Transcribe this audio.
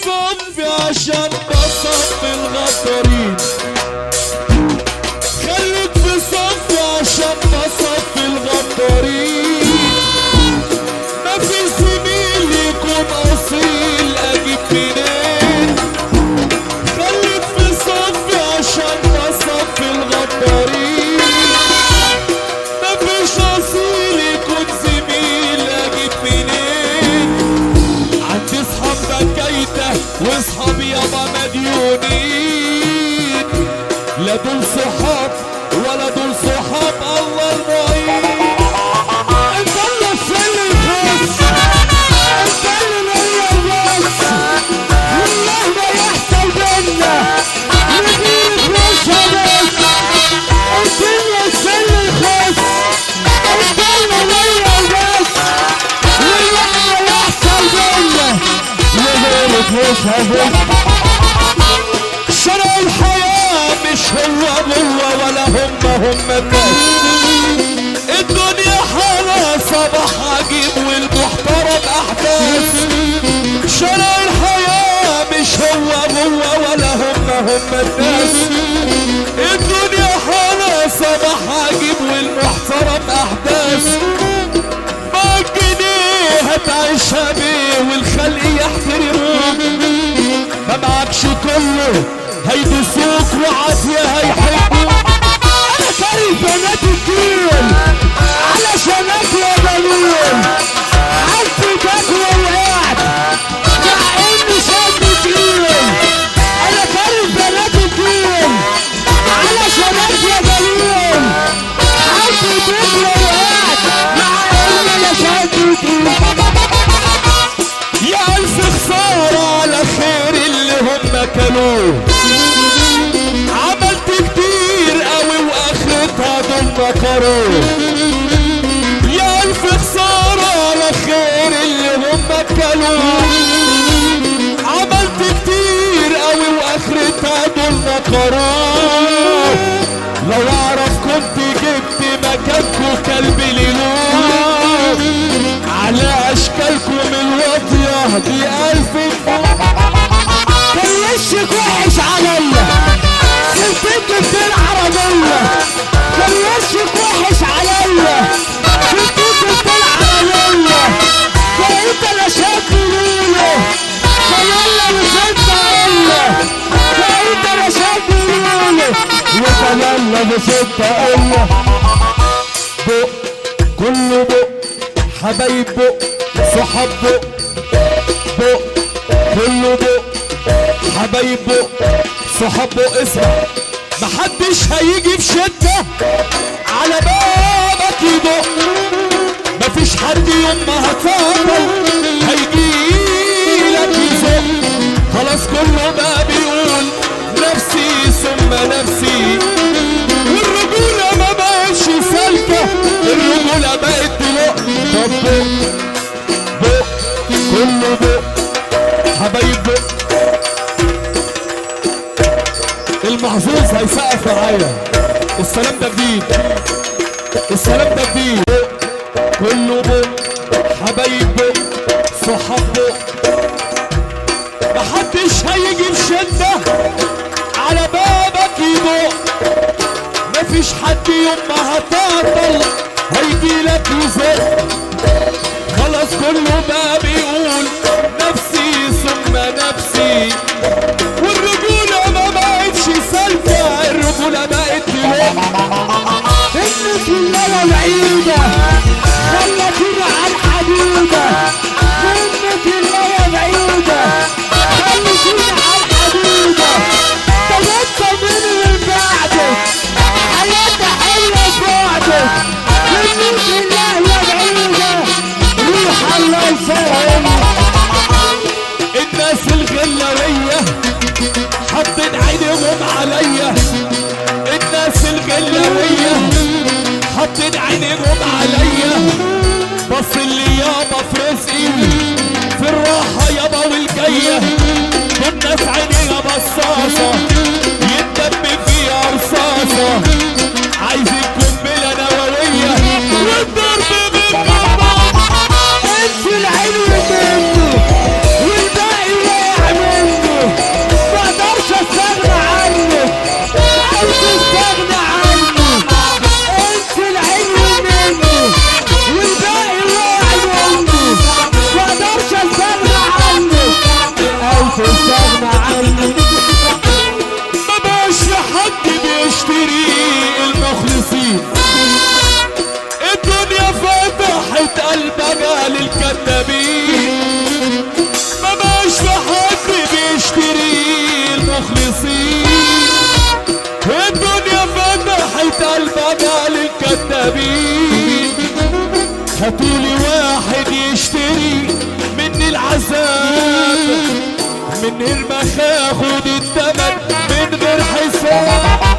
صفي عشان بصفي الغدارين، خليك في صفي عشان بصفي الغدارين. مفيش زميل يكون اصيل اجيب منين، خليك في صفي عشان بصفي الغدارين. مفيش اصيل يكون زميل اجيب منين. عندي صحاب بكايته واصحاب يابا مديونين، لا دول صحاب ولا دول صحاب الله المعين. انت اللي تسلي الخاص، انت اللي ليا الراس، والله ما يحصل بينا نغير وشها بس. انت اللي تسلي الخاص، انت اللي ليا الراس، والله ما يحصل بينا نغير وشها بس. شرع الحياة مش هو ولا هم الناس. الدنيا حالة صباح عجيب والمحترم أحداث. شرع الحياة مش هو ولا هم الناس. الدنيا حالة صباح عجيب والمحترم أحداث. معاك جنيه هتعيشها بيه والخلق يحترموك، ما معكش كله هيدسوك وعافية هيحبوك. انا كاري بنات الجيل علشانك يا بنون، حبيتك ووقعت مع اني شاب تقيل. انا كاري بنات الجيل علشانك يا بنون، حبيتك ووقعت مع اني انا شاب تقيل. يا الف خسارة على خير اللي هم كانوه، عملت كتير قوي واخرتها دول مكروه. يا الف خسارة على خير اللي هم كانوه، عملت كتير قوي واخرتها دول مكروه. لو اعرف كنت جبت مكانكوا كلب ليلوه، على اشكالكم الواطية دي الف كان وشك وحش عليا، سلتك بالعربية. كان وشك وحش عليا، سلتك بالعربية. فانت لا شاب ليله، فيلا مش انت قله. فانت لا شاب ليله، وفيلا مش انت قله. بق كله بق، حبايب بق، صحاب بق. بق كله بق، حبايب بق، صحاب بق. اسمع، محدش هيجي في شدة على بابك يدق. مفيش حد يوم ما هتفضل هيجيلك يزق. خلاص كله بقى بيقول نفسي ثم نفسي، والرجولة ما بقتش سالكة، الرجولة بقت تلق. طب بق بق كله بق، حبايب بق. المحظوظ هيسقف معايا. السلام ده جديد، السلام ده جديد. كله بق، حبايب بق، صحاب بق. محدش هيجي بشدة على بابك يدق. مفيش حد يوم ما هتعطل هيجيلك يزق. خلاص كله بقى بيقول نفسي ثم نفسي، والرجولة ما بقتش سالكة، الرجولة بقت تلق. منك الليلة بعيدة خلتيني على الحديدة. منك الليلة بعيدة خلتيني على الحديدة. طب انت مين من بعدك؟ حياتي حلوة بعدك. منك الليلة بعيدة روح الله يسهل. الناس الغلوية حاطين عينهم عليا. الناس الغلوية حاطين عينهم عليا. بص اللي يابا في رزقي في الراحة يابا والجاية. والناس عينيها بصاصة يتدب فيها رصاصة. عايزين قنبلة نووية والضرب بالنار. انت العين منه والباقي لا يعمل. من غير ما تاخد التمن من غير حساب.